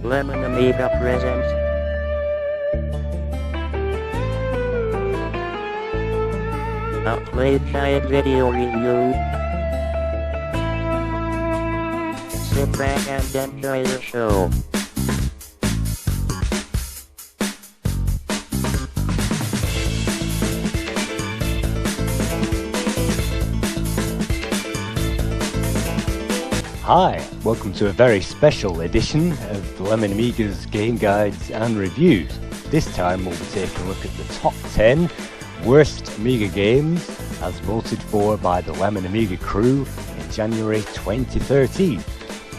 Lemon Amiga presents a Play Giant video review. Sit back and enjoy the show. Hi, welcome to a very special edition of the Lemon Amiga's Game Guides and Reviews. This time we'll be taking a look at the top 10 worst Amiga games as voted for by the Lemon Amiga crew in January 2013.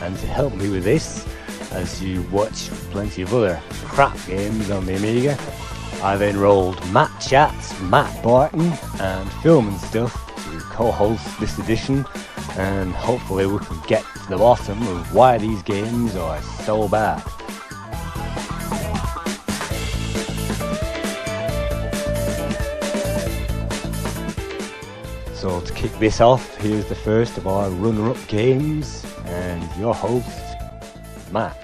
And to help me with this, as you watch plenty of other crap games on the Amiga, I've enrolled Matt Chatz, Matt Barton and Filmnstuff to co-host this edition, and hopefully we can get to the bottom of why these games are so bad. So to kick this off, here's the first of our runner-up games, and your host, Matt.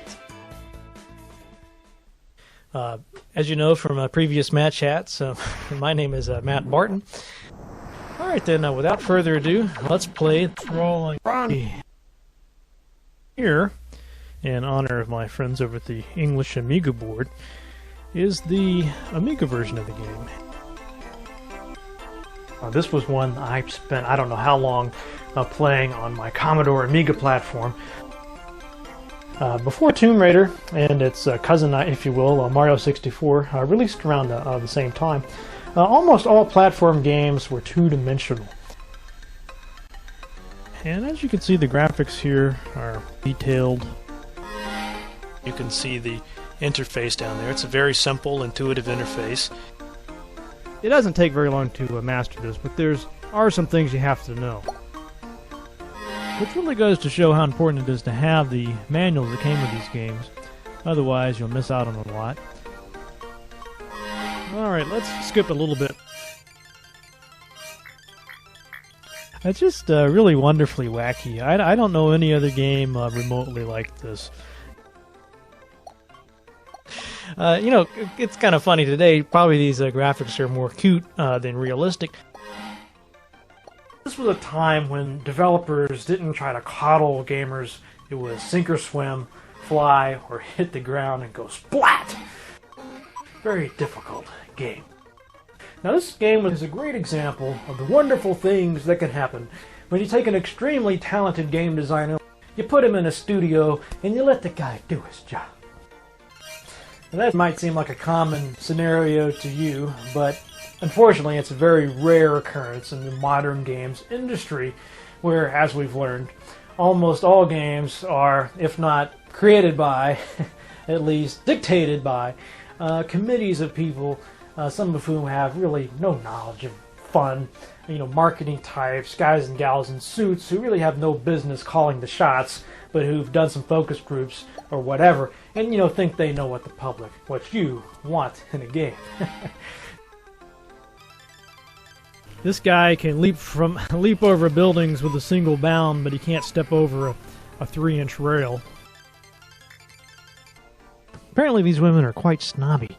As you know from previous Matt Chats, my name is Matt Barton. All right then, without further ado, let's play Rolling Ronny. Here, in honor of my friends over at the English Amiga board, is the Amiga version of the game. This was one I spent I don't know how long playing on my Commodore Amiga platform. Before Tomb Raider and its cousin, if you will, Mario 64, released around the same time. Almost all platform games were two-dimensional. And as you can see, the graphics here are detailed. You can see the interface down there. It's a very simple, intuitive interface. It doesn't take very long to master this, but there are some things you have to know. Which really goes to show how important it is to have the manuals that came with these games. Otherwise, you'll miss out on a lot. Alright, let's skip a little bit. It's just really wonderfully wacky. I don't know any other game remotely like this. You know, it's kind of funny today. Probably these graphics are more cute than realistic. This was a time when developers didn't try to coddle gamers. It was sink or swim, fly, or hit the ground and go splat! Very difficult game. Now this game is a great example of the wonderful things that can happen when you take an extremely talented game designer, you put him in a studio, and you let the guy do his job. Now that might seem like a common scenario to you, but unfortunately it's a very rare occurrence in the modern games industry where, as we've learned, almost all games are, if not created by, at least dictated by, committees of people, some of whom have really no knowledge of fun, marketing types, guys and gals in suits who really have no business calling the shots, but who've done some focus groups or whatever, and think they know what you want in a game. This guy can leap over buildings with a single bound, but he can't step over a 3-inch rail. Apparently these women are quite snobby.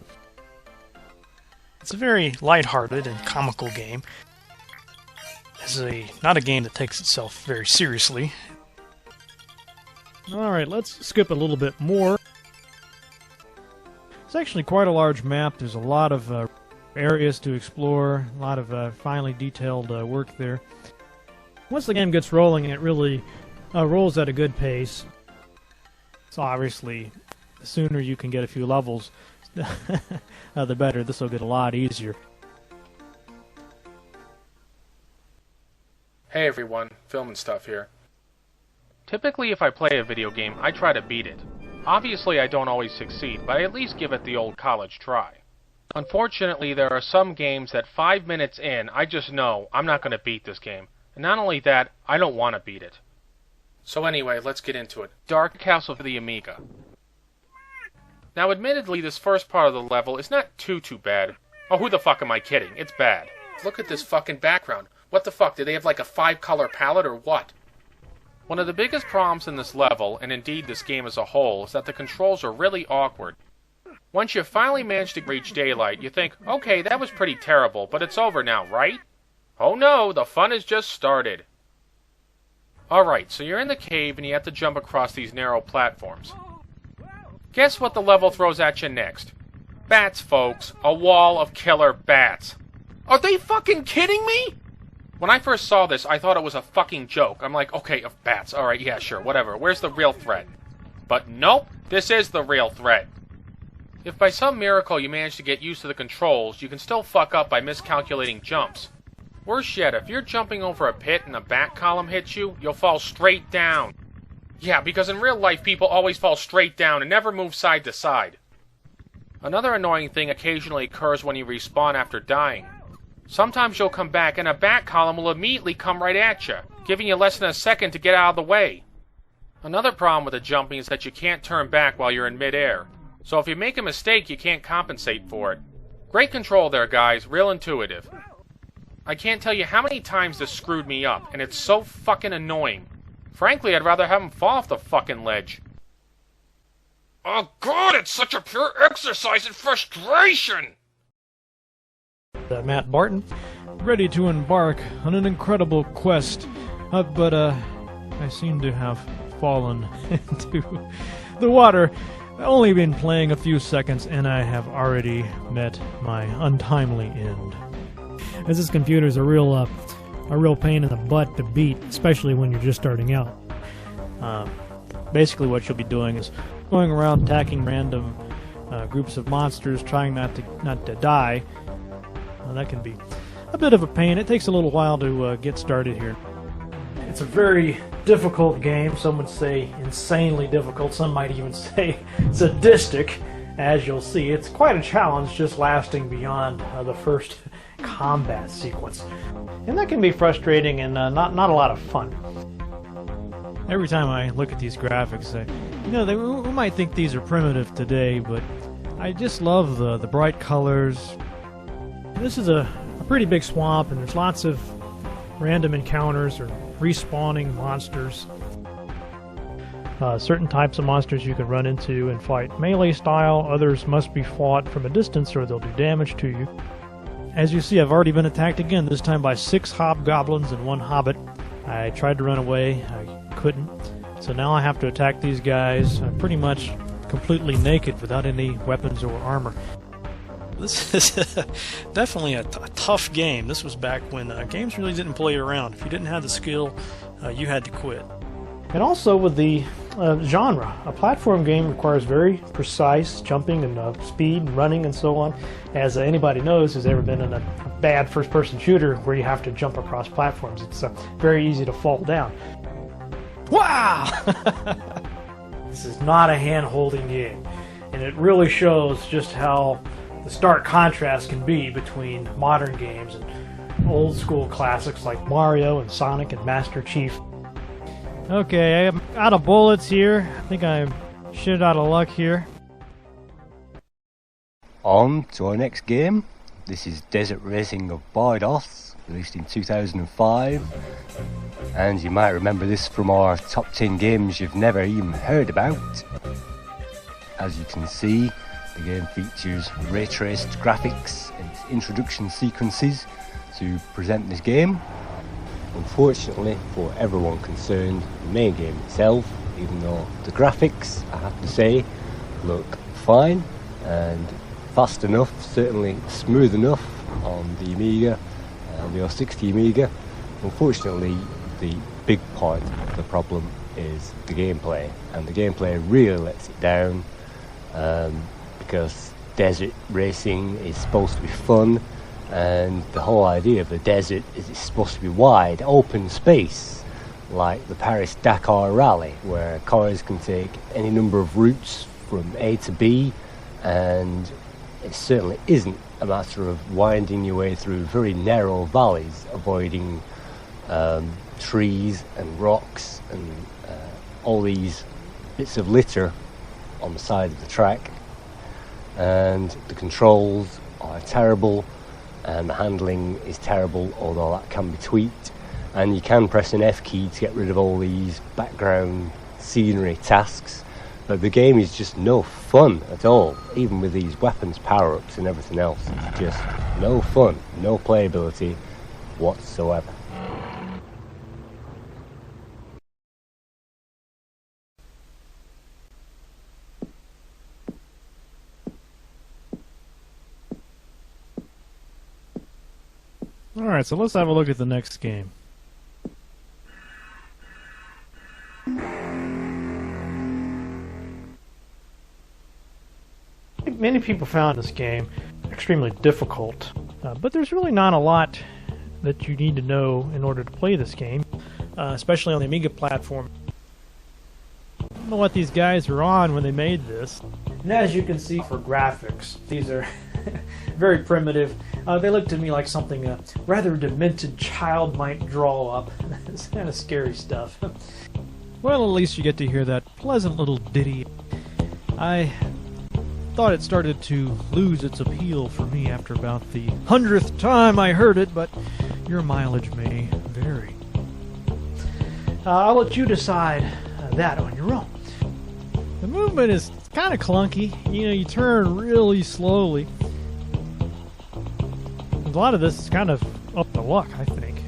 It's a very lighthearted and comical game. It's not a game that takes itself very seriously. Alright, let's skip a little bit more. It's actually quite a large map. There's a lot of areas to explore, a lot of finely detailed work there. Once the game gets rolling, it really rolls at a good pace. So obviously, the sooner you can get a few levels, the better. This will get a lot easier. Hey everyone, Filmnstuff here. Typically if I play a video game, I try to beat it. Obviously I don't always succeed, but I at least give it the old college try. Unfortunately, there are some games that 5 minutes in, I just know I'm not going to beat this game. And not only that, I don't want to beat it. So anyway, let's get into it. Dark Castle for the Amiga. Now admittedly, this first part of the level is not too bad. Oh, who the fuck am I kidding? It's bad. Look at this fucking background. What the fuck, do they have like a 5-color palette or what? One of the biggest problems in this level, and indeed this game as a whole, is that the controls are really awkward. Once you finally manage to reach daylight, you think, okay, that was pretty terrible, but it's over now, right? Oh no, the fun has just started. Alright, so you're in the cave and you have to jump across these narrow platforms. Guess what the level throws at you next? Bats, folks. A wall of killer bats. Are they fucking kidding me? When I first saw this, I thought it was a fucking joke. I'm like, okay, of bats. Alright, yeah, sure, whatever. Where's the real threat? But nope, this is the real threat. If by some miracle you manage to get used to the controls, you can still fuck up by miscalculating jumps. Worse yet, if you're jumping over a pit and a bat column hits you, you'll fall straight down. Yeah, because in real life people always fall straight down and never move side to side. Another annoying thing occasionally occurs when you respawn after dying. Sometimes you'll come back and a bat column will immediately come right at you, giving you less than a second to get out of the way. Another problem with the jumping is that you can't turn back while you're in midair. So if you make a mistake, you can't compensate for it. Great control there, guys. Real intuitive. I can't tell you how many times this screwed me up, and it's so fucking annoying. Frankly, I'd rather have him fall off the fucking ledge. Oh god, it's such a pure exercise in frustration! Matt Barton, ready to embark on an incredible quest, but I seem to have fallen into the water. I've only been playing a few seconds and I have already met my untimely end. As this computer is a real pain in the butt to beat, especially when you're just starting out. Basically what you'll be doing is going around attacking random groups of monsters, trying not to die. That can be a bit of a pain. It takes a little while to get started here. It's a very difficult game. Some would say insanely difficult. Some might even say sadistic. As you'll see, it's quite a challenge just lasting beyond the first combat sequence. And that can be frustrating and not a lot of fun. Every time I look at these graphics, we might think these are primitive today, but I just love the bright colors. This is a pretty big swamp, and there's lots of random encounters or respawning monsters. Certain types of monsters you can run into and fight melee style, others must be fought from a distance or they'll do damage to you. As you see, I've already been attacked again, this time by 6 hobgoblins and 1 hobbit. I tried to run away, I couldn't, so now I have to attack these guys pretty much completely naked without any weapons or armor. This is definitely a tough game. This was back when games really didn't play around. If you didn't have the skill, you had to quit. And also with the genre, a platform game requires very precise jumping and speed and running and so on. As anybody knows who's ever been in a bad first-person shooter where you have to jump across platforms, it's very easy to fall down. Wow! This is not a hand-holding game, and it really shows just how the stark contrast can be between modern games and old-school classics like Mario and Sonic and Master Chief. Okay, I'm out of bullets here. I think I'm shit out of luck here. On to our next game. This is Desert Racing of Bardos, released in 2005. And you might remember this from our top 10 games you've never even heard about. As you can see, the game features ray-traced graphics and introduction sequences to present this game. Unfortunately for everyone concerned, the main game itself, even though the graphics, I have to say, look fine and fast enough, certainly smooth enough on the Amiga and the 060 Amiga, unfortunately the big part of the problem is the gameplay, and the gameplay really lets it down because desert racing is supposed to be fun. And the whole idea of the desert is it's supposed to be wide, open space, like the Paris-Dakar Rally, where cars can take any number of routes from A to B, and it certainly isn't a matter of winding your way through very narrow valleys, avoiding trees and rocks and all these bits of litter on the side of the track. And the controls are terrible, and the handling is terrible, although that can be tweaked. and you can press an F key to get rid of all these background scenery tasks, but the game is just no fun at all, even with these weapons power-ups and everything else. It's just no fun, no playability whatsoever. Alright, so let's have a look at the next game. Many people found this game extremely difficult, but there's really not a lot that you need to know in order to play this game, especially on the Amiga platform. I don't know what these guys were on when they made this. And as you can see for graphics, these are very primitive. They look to me like something a rather demented child might draw up. It's kind of scary stuff. Well, at least you get to hear that pleasant little ditty. I thought it started to lose its appeal for me after about the 100th time I heard it, but your mileage may vary. I'll let you decide that on your own. The movement is kind of clunky. You know, you turn really slowly. A lot of this is kind of up to luck, I think.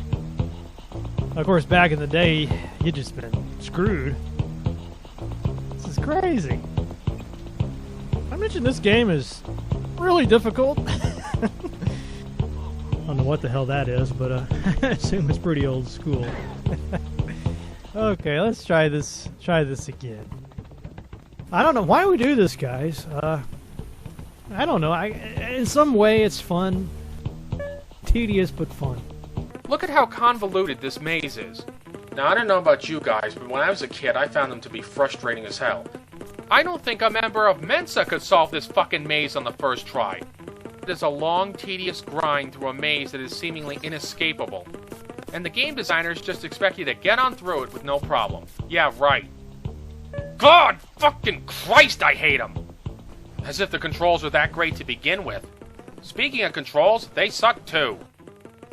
Of course, back in the day, you'd just been screwed. This is crazy. I mentioned this game is really difficult. I don't know what the hell that is, but I assume it's pretty old school. Okay, let's try this again. I don't know why we do this, guys. I don't know. In some way, it's fun. Tedious, but fun. Look at how convoluted this maze is. Now, I don't know about you guys, but when I was a kid, I found them to be frustrating as hell. I don't think a member of Mensa could solve this fucking maze on the first try. There's a long, tedious grind through a maze that is seemingly inescapable. And the game designers just expect you to get on through it with no problem. Yeah, right. God fucking Christ, I hate them! As if the controls are that great to begin with. Speaking of controls, they suck too.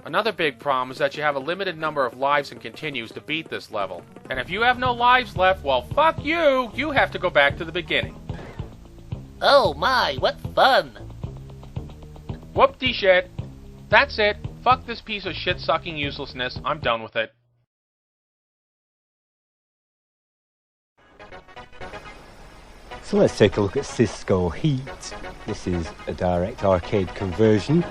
Another big problem is that you have a limited number of lives and continues to beat this level. And if you have no lives left, well fuck you! You have to go back to the beginning. Oh my, what fun! Whoop-de-shit. That's it. Fuck this piece of shit-sucking uselessness. I'm done with it. So let's take a look at Cisco Heat. This is a direct arcade conversion.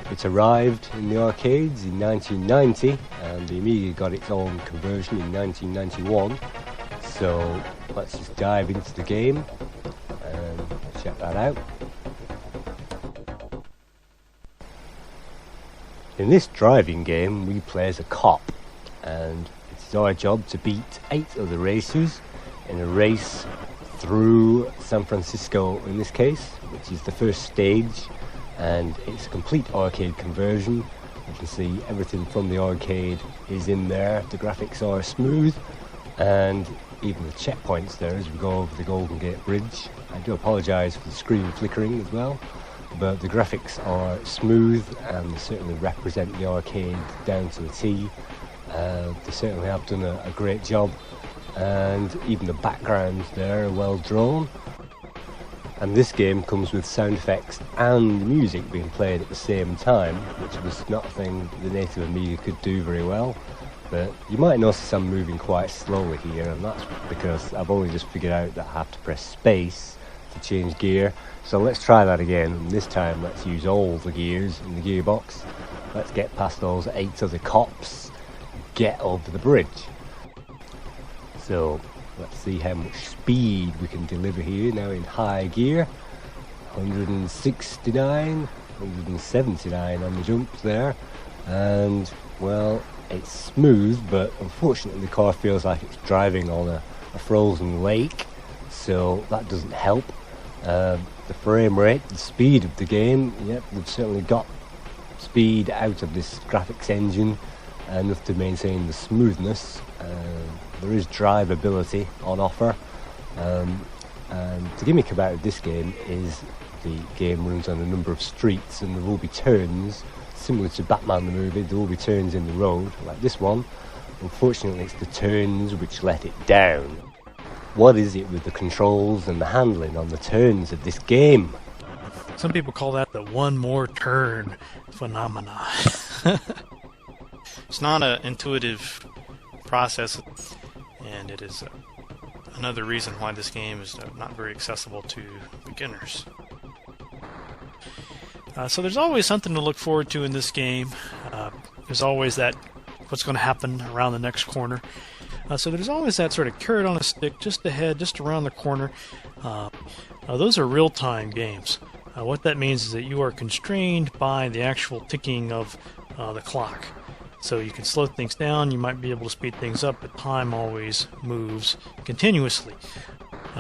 It arrived in the arcades in 1990 and the Amiga got its own conversion in 1991. So let's just dive into the game and check that out. In this driving game we play as a cop and it's our job to beat 8 other racers in a race through San Francisco in this case, which is the first stage, and it's a complete arcade conversion. You can see everything from the arcade is in there. The graphics are smooth and even the checkpoints there as we go over the Golden Gate Bridge. I do apologise for the screen flickering as well, but the graphics are smooth and they certainly represent the arcade down to the T. They certainly have done a great job, and even the backgrounds there are well drawn. And this game comes with sound effects and music being played at the same time, which was not a thing the native Amiga could do very well. But you might notice I'm moving quite slowly here, and that's because I've only just figured out that I have to press space to change gear. So let's try that again, and this time let's use all the gears in the gearbox. Let's get past those 8 other cops, get over the bridge. So let's see how much speed we can deliver here now in high gear. 169, 179 on the jump there, and well, it's smooth, but unfortunately the car feels like it's driving on a frozen lake, so that doesn't help. The frame rate, the speed of the game, yep, they've certainly got speed out of this graphics engine enough to maintain the smoothness. There is drivability on offer, and the gimmick about this game is the game runs on a number of streets and there will be turns similar to Batman the movie, there will be turns in the road, like this one. Unfortunately, it's the turns which let it down. What is it with the controls and the handling on the turns of this game? Some people call that the one more turn phenomena. It's not an intuitive process, and it is another reason why this game is not very accessible to beginners. So there's always something to look forward to in this game. There's always that what's going to happen around the next corner. So there's always that sort of carrot on a stick just ahead, just around the corner. Those are real-time games. What that means is that you are constrained by the actual ticking of the clock. So you can slow things down, you might be able to speed things up, but time always moves continuously.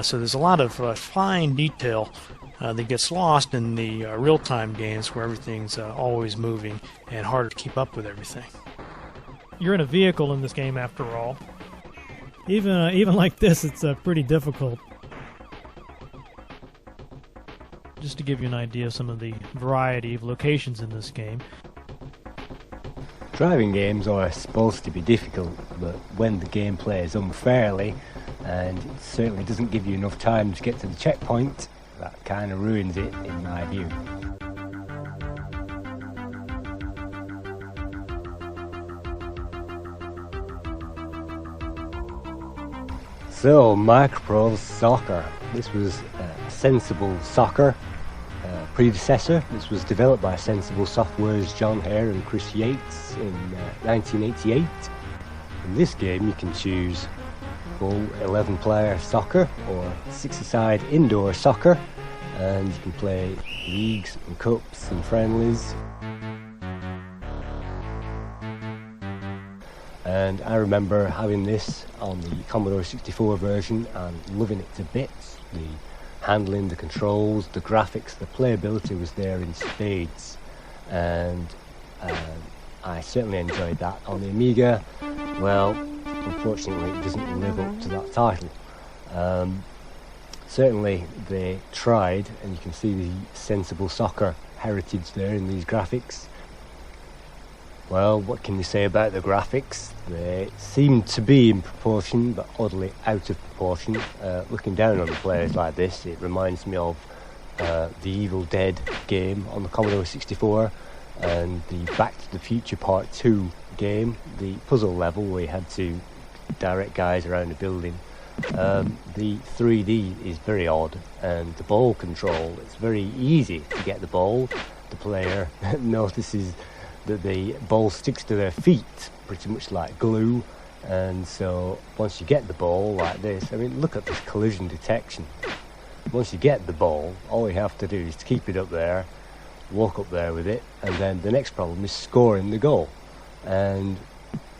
So there's a lot of fine detail that gets lost in the real-time games where everything's always moving and harder to keep up with everything. You're in a vehicle in this game, after all. Even like this, it's pretty difficult. Just to give you an idea of some of the variety of locations in this game. Driving games are supposed to be difficult, but when the game plays unfairly, and it certainly doesn't give you enough time to get to the checkpoint, that kind of ruins it, in my view. So, Microprose Soccer. This was Sensible Soccer predecessor. This was developed by Sensible Software's John Hare and Chris Yates in 1988. In this game you can choose full 11-player soccer or 60-side indoor soccer, and you can play leagues and cups and friendlies. And I remember having this on the Commodore 64 version and loving it to bits. The handling, the controls, the graphics, the playability was there in spades, and I certainly enjoyed that. On the Amiga, well, unfortunately it doesn't live up to that title. Certainly they tried, and you can see the Sensible Soccer heritage there in these graphics. Well, what can you say about the graphics? They seem to be in proportion, but oddly out of proportion. Looking down on the players like this, it reminds me of the Evil Dead game on the Commodore 64 and the Back to the Future Part 2 game, the puzzle level where you had to direct guys around a building. The 3D is very odd, and the ball control, it's very easy to get the ball. The player notices that the ball sticks to their feet pretty much like glue, and so once you get the ball like this, I mean, look at this collision detection. Once you get the ball, all you have to do is to keep it up there, walk up there with it, and then the next problem is scoring the goal. And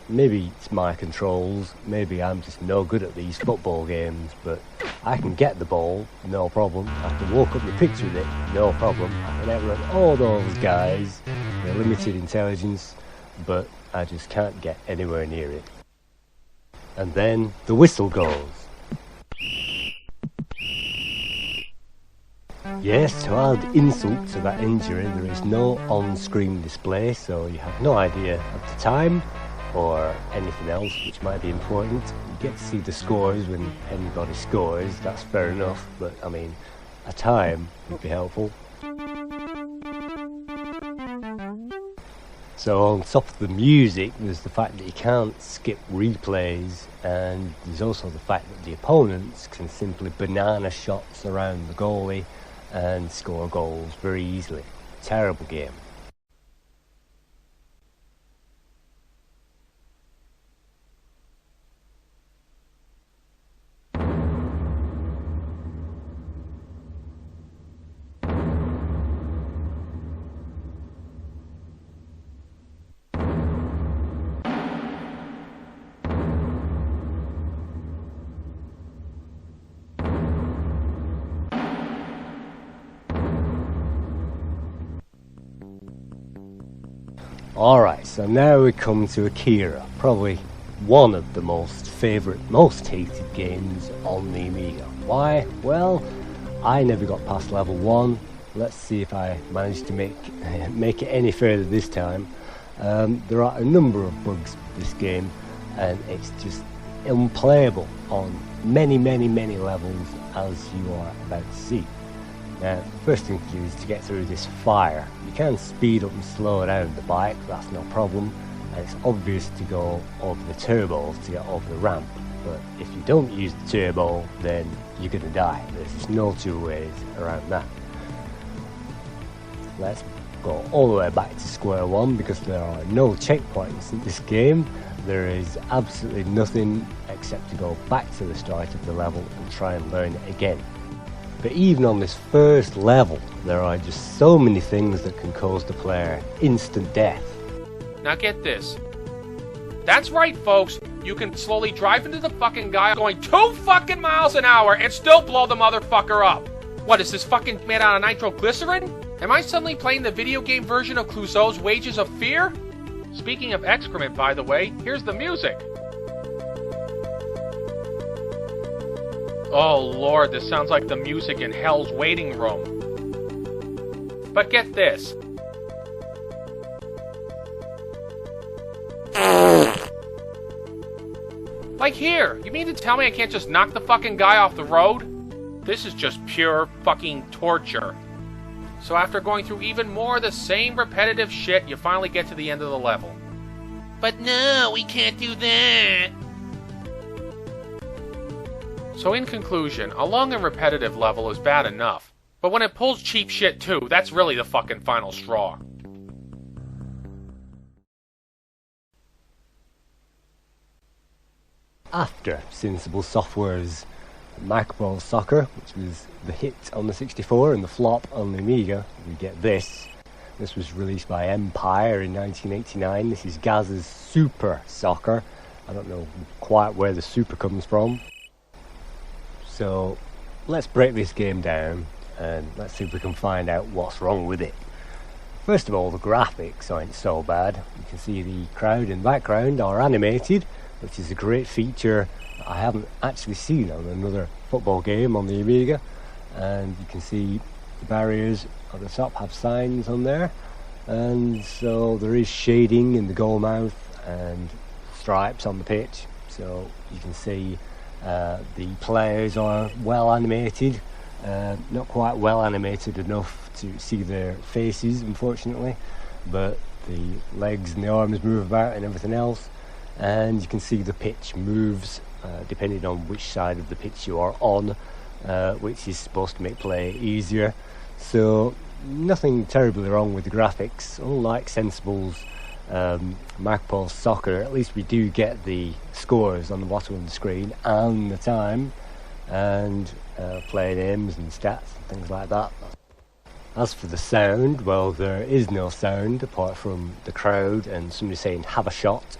maybe it's my controls, maybe I'm just no good at these football games, but I can get the ball, no problem. I can walk up the pitch with it, no problem. I can outrun all those guys, they're limited intelligence, but I just can't get anywhere near it. And then the whistle goes. Yes, to add insult to that injury, there is no on-screen display, so you have no idea of the time or anything else which might be important. You get to see the scores when anybody scores, that's fair enough, but I mean, a time would be helpful. So on top of the music, there's the fact that you can't skip replays, and there's also the fact that the opponents can simply banana shots around the goalie and score goals very easily. Terrible game. Alright, so now we come to Akira, probably one of the most hated games on the Amiga. Why? Well, I never got past level 1, let's see if I manage to make it any further this time. There are a number of bugs with this game, and it's just unplayable on many levels, as you are about to see. Now, the first thing to do is to get through this fire. You can speed up and slow down the bike, that's no problem, and it's obvious to go over the turbos to get over the ramp, but if you don't use the turbo, then you're going to die. There's just no two ways around that. Let's go all the way back to square one, because there are no checkpoints in this game. There is absolutely nothing except to go back to the start of the level and try and learn it again. But even on this first level, there are just so many things that can cause the player instant death. Now get this. That's right, folks. You can slowly drive into the fucking guy going 2 fucking miles an hour and still blow the motherfucker up. What, is this fucking made out of nitroglycerin? Am I suddenly playing the video game version of Clouseau's Wages of Fear? Speaking of excrement, by the way, here's the music. Oh lord, this sounds like the music in Hell's Waiting Room. But get this. Like here, you mean to tell me I can't just knock the fucking guy off the road? This is just pure fucking torture. So after going through even more of the same repetitive shit, you finally get to the end of the level. But no, we can't do that! So in conclusion, a long and repetitive level is bad enough. But when it pulls cheap shit too, that's really the fucking final straw. After Sensible Software's Microprose Soccer, which was the hit on the 64 and the flop on the Amiga, we get this. This was released by Empire in 1989. This is Gazza's Super Soccer. I don't know quite where the super comes from. So let's break this game down and let's see if we can find out what's wrong with it. First of all, the graphics aren't so bad. You can see the crowd in the background are animated, which is a great feature I haven't actually seen on another football game on the Amiga. And you can see the barriers at the top have signs on there, and so there is shading in the goal mouth and stripes on the pitch, so you can see the players are well animated, not quite well animated enough to see their faces unfortunately, but the legs and the arms move about and everything else, and you can see the pitch moves depending on which side of the pitch you are on, which is supposed to make play easier. So nothing terribly wrong with the graphics. Unlike Sensible's Microprose Soccer, at least we do get the scores on the bottom of the screen and the time and player names and stats and things like that. As for the sound, well, there is no sound apart from the crowd and somebody saying have a shot.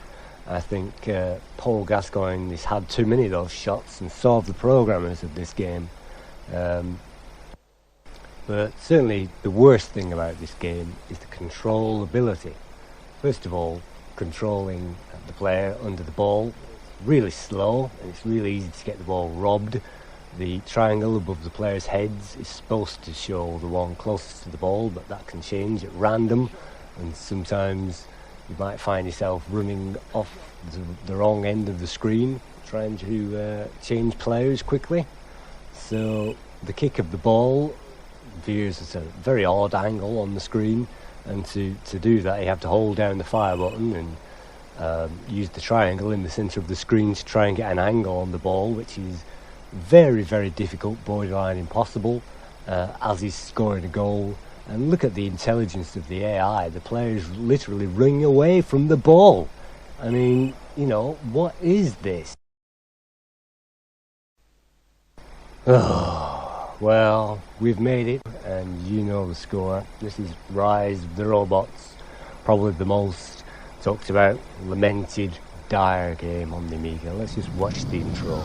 I think Paul Gascoigne has had too many of those shots, and so have the programmers of this game. But certainly the worst thing about this game is the controllability. First of all, controlling the player under the ball, really slow, and it's really easy to get the ball robbed. The triangle above the players' heads is supposed to show the one closest to the ball, but that can change at random, and sometimes you might find yourself running off the wrong end of the screen trying to change players quickly. So the kick of the ball veers at a very odd angle on the screen, and to do that you have to hold down the fire button and use the triangle in the centre of the screen to try and get an angle on the ball, which is very difficult, borderline impossible, as he's scoring a goal. And look at the intelligence of the AI. The players literally running away from the ball. I mean, you know, what is this? Oh, well, we've made it, and you know the score. This is Rise of the Robots, probably the most talked about, lamented, dire game on the Amiga. Let's just watch the intro.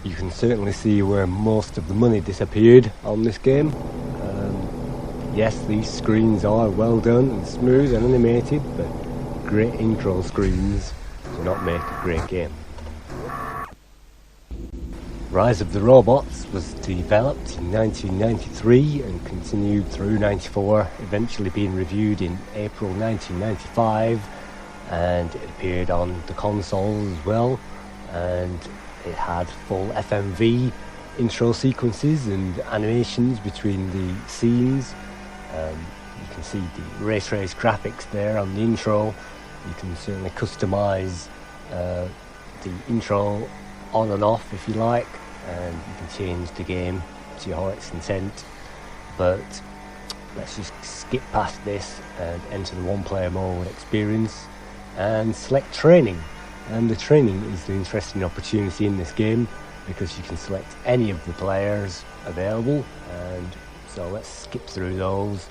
You can certainly see where most of the money disappeared on this game. Yes, these screens are well done and smooth and animated, but great intro screens do not make a great game. Rise of the Robots was developed in 1993 and continued through 94, eventually being reviewed in April 1995, and it appeared on the console as well, and it had full FMV intro sequences and animations between the scenes. You can see the ray trace graphics there on the intro. You can certainly customize the intro on and off if you like, and you can change the game to your heart's content. But let's just skip past this and enter the one-player mode experience and select training. And the training is the interesting opportunity in this game because you can select any of the players available, and so let's skip through those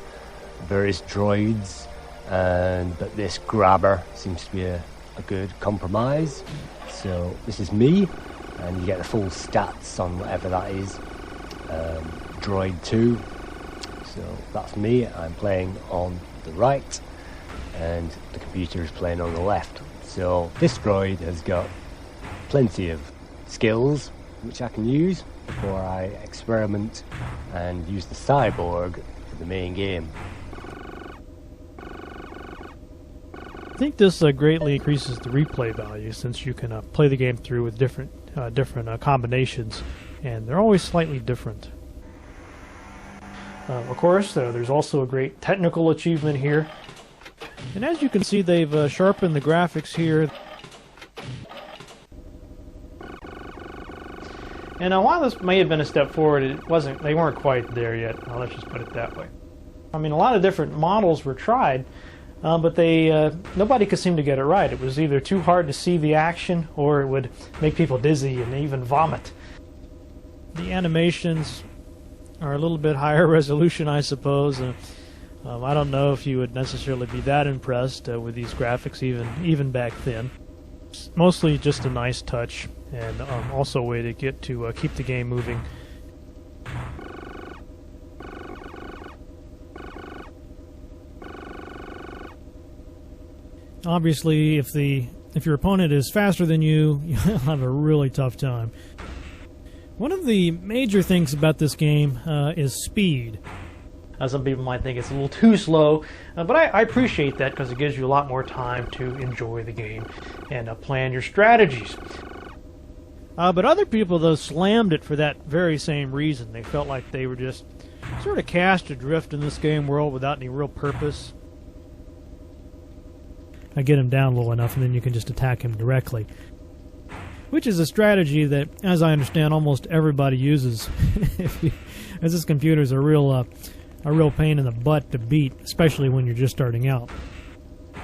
various droids, but this grabber seems to be a good compromise. So this is me, and you get the full stats on whatever that is. Droid 2, so that's me. I'm playing on the right, and the computer is playing on the left. So this droid has got plenty of skills which I can use before I experiment and use the cyborg for the main game. I think this greatly increases the replay value since you can play the game through with different combinations, and they're always slightly different. Of course, there's also a great technical achievement here. And as you can see, they've sharpened the graphics here. And while this may have been a step forward, they weren't quite there yet. Let's just put it that way. I mean, a lot of different models were tried, but nobody could seem to get it right. It was either too hard to see the action, or it would make people dizzy and even vomit. The animations are a little bit higher resolution, I suppose. I don't know if you would necessarily be that impressed with these graphics even back then. It's mostly just a nice touch, and also a way to get to keep the game moving. Obviously, if your opponent is faster than you, you'll have a really tough time. One of the major things about this game is speed. Some people might think it's a little too slow, but I appreciate that because it gives you a lot more time to enjoy the game and plan your strategies. But other people, though, slammed it for that very same reason. They felt like they were just sort of cast adrift in this game world without any real purpose. I get him down low enough, and then you can just attack him directly. Which is a strategy that, as I understand, almost everybody uses. As this computer is a real pain in the butt to beat, especially when you're just starting out.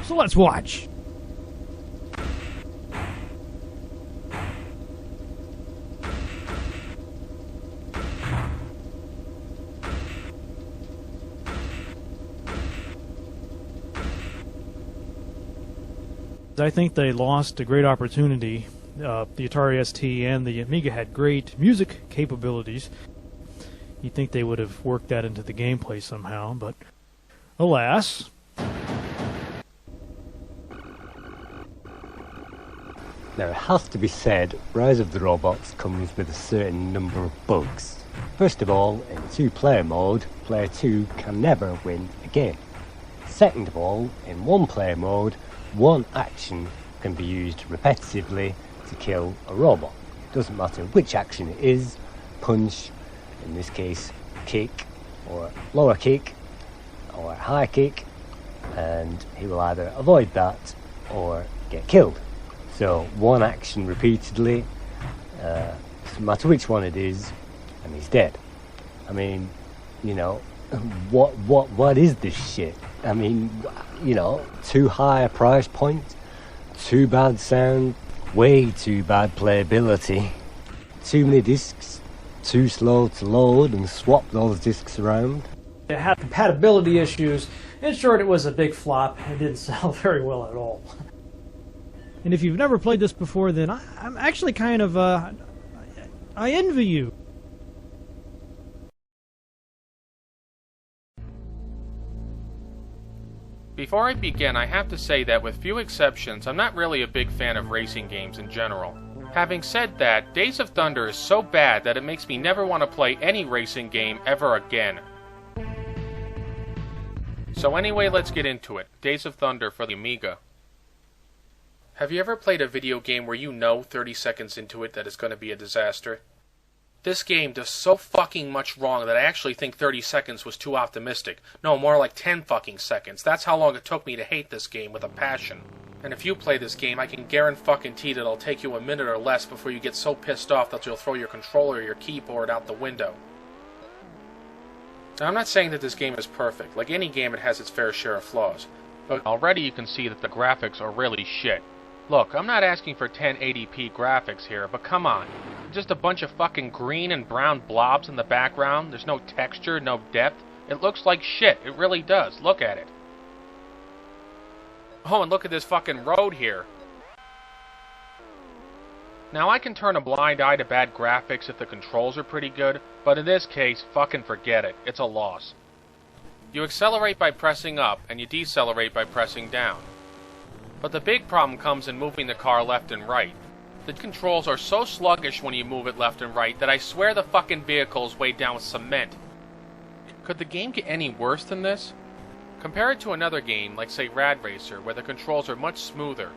So let's watch. I think they lost a great opportunity. The Atari ST and the Amiga had great music capabilities. You'd think they would have worked that into the gameplay somehow, but alas. Now, it has to be said, Rise of the Robots comes with a certain number of bugs. First of all, in two-player mode, player 2 can never win a game. Second of all, in one-player mode, one action can be used repetitively to kill a robot. Doesn't matter which action it is, punch, in this case kick, or lower kick, or high kick, and he will either avoid that or get killed. So one action repeatedly, doesn't matter which one it is, and he's dead. I mean, you know, what is this shit? I mean, you know, too high a price point, too bad sound, way too bad playability, too many discs, too slow to load and swap those discs around. It had compatibility issues. In short, it was a big flop. It didn't sell very well at all. And if you've never played this before, then I'm actually kind of I envy you. Before I begin, I have to say that with few exceptions, I'm not really a big fan of racing games in general. Having said that, Days of Thunder is so bad that it makes me never want to play any racing game ever again. So anyway, let's get into it. Days of Thunder for the Amiga. Have you ever played a video game where you know 30 seconds into it that it's going to be a disaster? This game does so fucking much wrong that I actually think 30 seconds was too optimistic. No, more like 10 fucking seconds. That's how long it took me to hate this game with a passion. And if you play this game, I can guarantee that it'll take you a minute or less before you get so pissed off that you'll throw your controller or your keyboard out the window. Now, I'm not saying that this game is perfect. Like any game, it has its fair share of flaws. But already you can see that the graphics are really shit. Look, I'm not asking for 1080p graphics here, but come on. Just a bunch of fucking green and brown blobs in the background. There's no texture, no depth. It looks like shit. It really does. Look at it. Oh, and look at this fucking road here. Now, I can turn a blind eye to bad graphics if the controls are pretty good, but in this case, fucking forget it. It's a loss. You accelerate by pressing up, and you decelerate by pressing down. But the big problem comes in moving the car left and right. The controls are so sluggish when you move it left and right that I swear the fucking vehicle is weighed down with cement. Could the game get any worse than this? Compare it to another game, like say Rad Racer, where the controls are much smoother.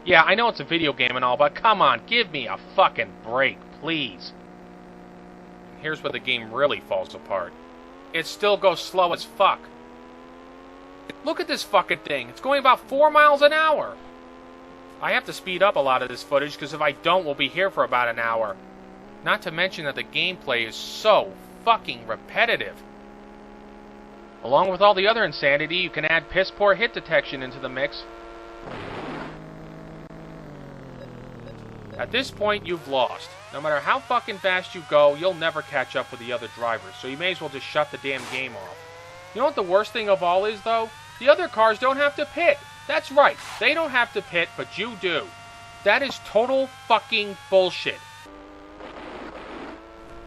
Yeah, I know it's a video game and all, but come on, give me a fucking break, please. Here's where the game really falls apart. It still goes slow as fuck. Look at this fucking thing. It's going about 4 miles an hour. I have to speed up a lot of this footage because if I don't, we'll be here for about an hour. Not to mention that the gameplay is so fucking repetitive. Along with all the other insanity, you can add piss-poor hit detection into the mix. At this point, you've lost. No matter how fucking fast you go, you'll never catch up with the other drivers, so you may as well just shut the damn game off. You know what the worst thing of all is, though? The other cars don't have to pit. That's right, they don't have to pit, but you do. That is total fucking bullshit.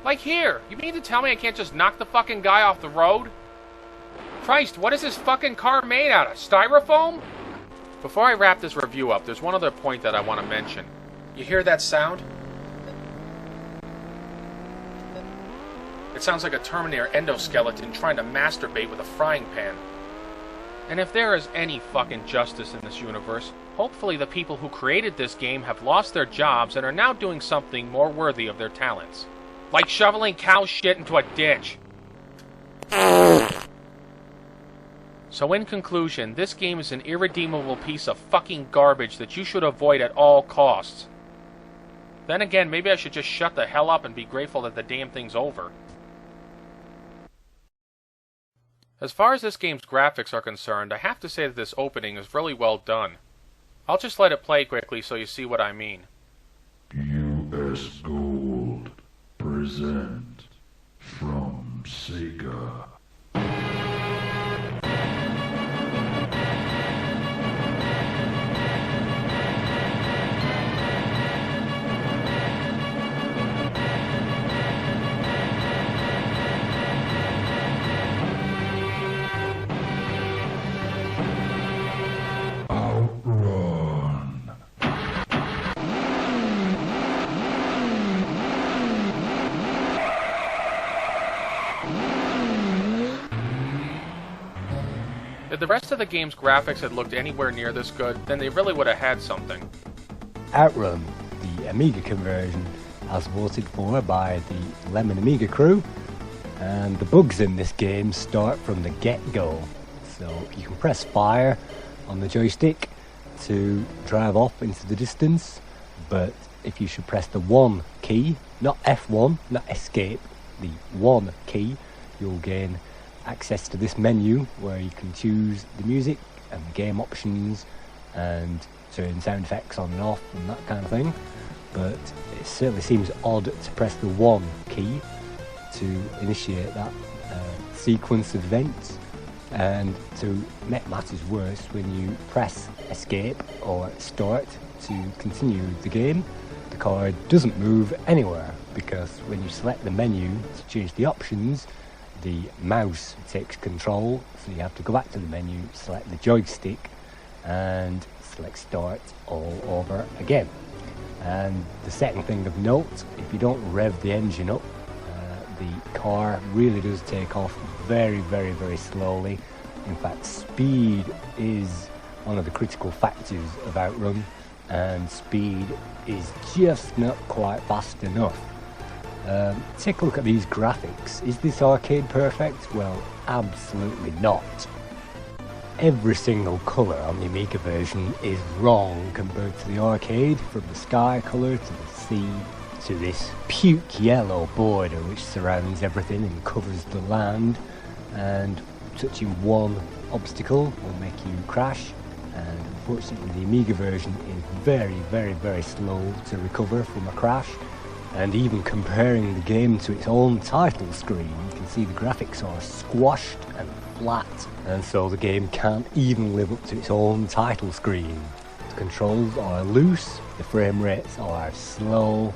Like here, you mean to tell me I can't just knock the fucking guy off the road? Christ, what is this fucking car made out of? Styrofoam? Before I wrap this review up, there's one other point that I want to mention. You hear that sound? It sounds like a Terminator endoskeleton trying to masturbate with a frying pan. And if there is any fucking justice in this universe, hopefully the people who created this game have lost their jobs and are now doing something more worthy of their talents. Like shoveling cow shit into a ditch. So in conclusion, this game is an irredeemable piece of fucking garbage that you should avoid at all costs. Then again, maybe I should just shut the hell up and be grateful that the damn thing's over. As far as this game's graphics are concerned, I have to say that this opening is really well done. I'll just let it play quickly so you see what I mean. US Gold present from Sega. Outrun. If the rest of the game's graphics had looked anywhere near this good, then they really would have had something. Outrun, the Amiga conversion, as voted for by the Lemon Amiga crew, and the bugs in this game start from the get-go. So you can press fire on the joystick to drive off into the distance, but if you should press the 1 key, not F1, not escape, the 1 key, you'll gain access to this menu where you can choose the music and the game options and turn sound effects on and off and that kind of thing. But it certainly seems odd to press the 1 key to initiate that sequence of events, and to make matters worse, when you press escape or start to continue the game, the card doesn't move anywhere, because when you select the menu to change the options, the mouse takes control, so you have to go back to the menu, select the joystick, and select start all over again. And the second thing of note, if you don't rev the engine up, the car really does take off very, very, very slowly. In fact, speed is one of the critical factors of Outrun, and speed is just not quite fast enough. Take a look at these graphics. Is this arcade perfect? Well, absolutely not. Every single colour on the Amiga version is wrong compared to the arcade, from the sky colour to the sea to this puke yellow border which surrounds everything and covers the land, and touching one obstacle will make you crash, and unfortunately the Amiga version is very, very, very slow to recover from a crash. And even comparing the game to its own title screen, you can see the graphics are squashed and flat, and so the game can't even live up to its own title screen. The controls are loose, the frame rates are slow,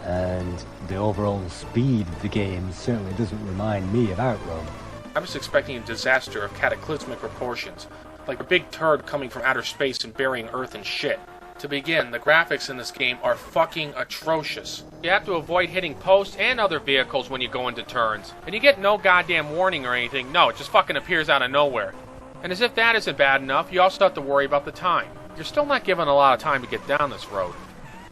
and the overall speed of the game certainly doesn't remind me of Outrun. I was expecting a disaster of cataclysmic proportions, like a big turd coming from outer space and burying Earth in shit. To begin, the graphics in this game are fucking atrocious. You have to avoid hitting posts and other vehicles when you go into turns, and you get no goddamn warning or anything. No, it just fucking appears out of nowhere. And as if that isn't bad enough, you also have to worry about the time. You're still not given a lot of time to get down this road.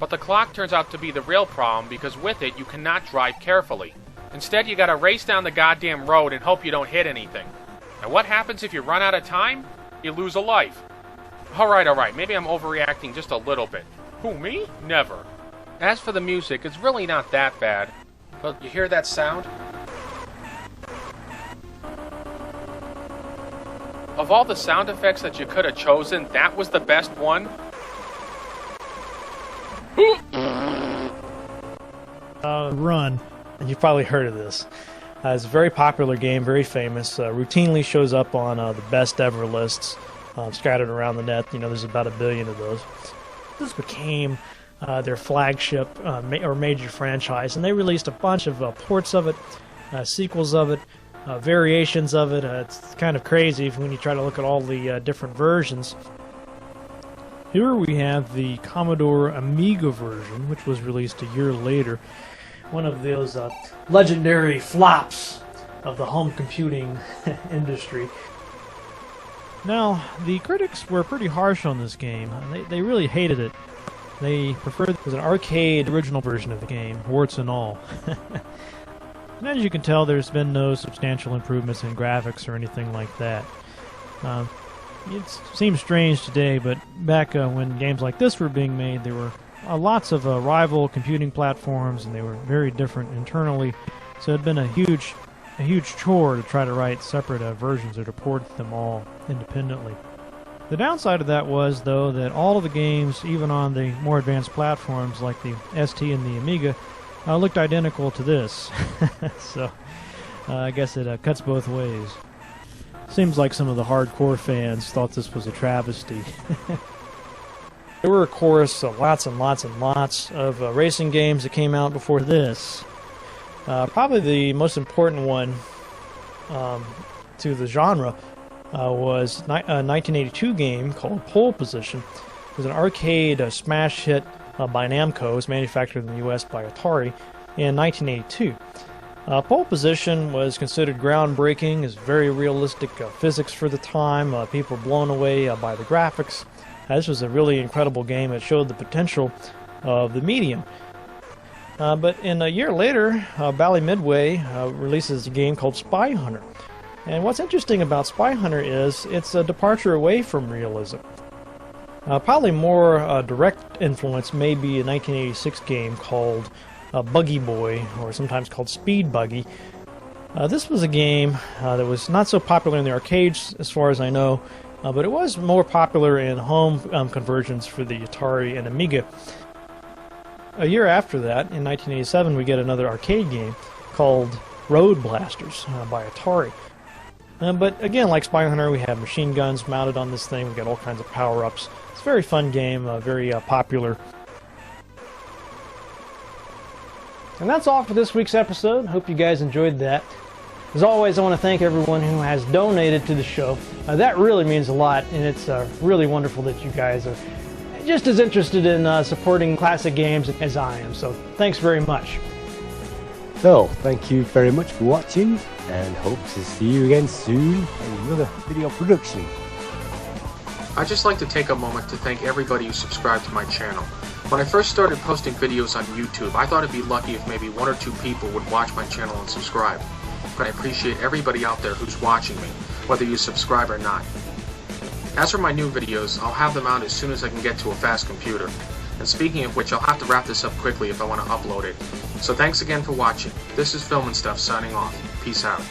But the clock turns out to be the real problem, because with it, you cannot drive carefully. Instead, you gotta race down the goddamn road and hope you don't hit anything. And what happens if you run out of time? You lose a life. Alright, maybe I'm overreacting just a little bit. Who, me? Never. As for the music, it's really not that bad. But you hear that sound? Of all the sound effects that you could have chosen, that was the best one? Run, and you've probably heard of this. It's a very popular game, very famous, routinely shows up on the best ever lists. Scattered around the net. You know, there's about 1 billion of those. This became their flagship or major franchise, and they released a bunch of ports of it, sequels of it, variations of it. It's kind of crazy when you try to look at all the different versions. Here we have the Commodore Amiga version, which was released a year later. One of those legendary flops of the home computing industry. Now, the critics were pretty harsh on this game. They really hated it. They preferred it was an arcade original version of the game, warts and all. And as you can tell, there's been no substantial improvements in graphics or anything like that. It seems strange today, but back when games like this were being made, there were lots of rival computing platforms, and they were very different internally. So it had been a huge chore to try to write separate versions or to port them all independently. The downside of that was, though, that all of the games, even on the more advanced platforms like the ST and the Amiga, looked identical to this. So I guess it cuts both ways. Seems like some of the hardcore fans thought this was a travesty. There were, of course, lots and lots and lots of racing games that came out before this. Probably the most important one to the genre was a 1982 game called Pole Position. It was an arcade smash hit by Namco. It was manufactured in the U.S. by Atari in 1982. Pole Position was considered groundbreaking, as very realistic physics for the time. People were blown away by the graphics. This was a really incredible game. It showed the potential of the medium. But in a year later, Bally Midway releases a game called Spy Hunter. And what's interesting about Spy Hunter is it's a departure away from realism. Probably more direct influence may be a 1986 game called Buggy Boy, or sometimes called Speed Buggy. This was a game that was not so popular in the arcades, as far as I know, but it was more popular in home conversions for the Atari and Amiga. A year after that, in 1987, we get another arcade game called Road Blasters by Atari. But again, like Spy Hunter, we have machine guns mounted on this thing. We got all kinds of power-ups. It's a very fun game, very popular. And that's all for this week's episode. Hope you guys enjoyed that. As always, I want to thank everyone who has donated to the show. That really means a lot, and it's really wonderful that you guys are just as interested in supporting classic games as I am. So thanks very much. So, thank you very much for watching, and hope to see you again soon in another video production. I'd just like to take a moment to thank everybody who subscribed to my channel. When I first started posting videos on YouTube, I thought I'd be lucky if maybe 1 or 2 people would watch my channel and subscribe. But I appreciate everybody out there who's watching me, whether you subscribe or not. As for my new videos, I'll have them out as soon as I can get to a fast computer. And speaking of which, I'll have to wrap this up quickly if I want to upload it. So thanks again for watching. This is Filmnstuff signing off. Peace out.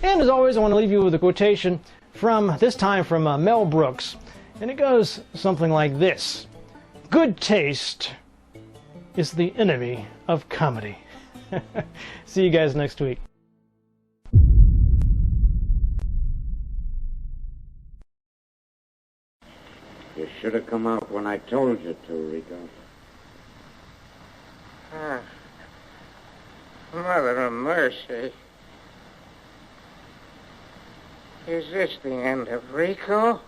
And as always, I want to leave you with a quotation from, this time from Mel Brooks. And it goes something like this. Good taste is the enemy of comedy. See you guys next week. You should have come out when I told you to, Rico. Mother of mercy. Is this the end of Rico?